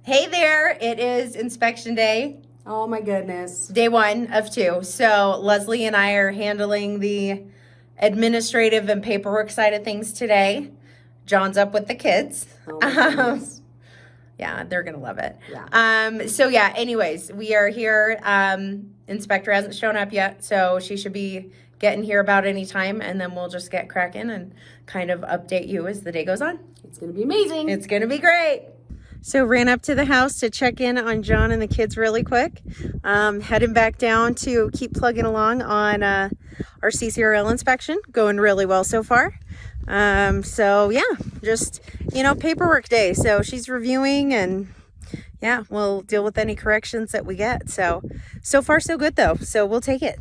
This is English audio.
Hey there, it is inspection day, Oh my goodness. day 1 of 2. So Leslie and I are handling the administrative and paperwork side of things today. John's up with the kids. Oh my goodness. Yeah, they're gonna love it. Yeah. So yeah, anyways, we are here. Inspector hasn't shown up yet, so she should be getting here about any time, and then we'll just get cracking and kind of update you as the day goes on. It's going to be amazing. It's gonna be great. So ran up to the house to check in on John and the kids really quick. Heading back down to keep plugging along on our CCRL inspection. Going really well so far. So yeah, just, paperwork day. So she's reviewing and yeah, we'll deal with any corrections that we get. So far so good though. So we'll take it.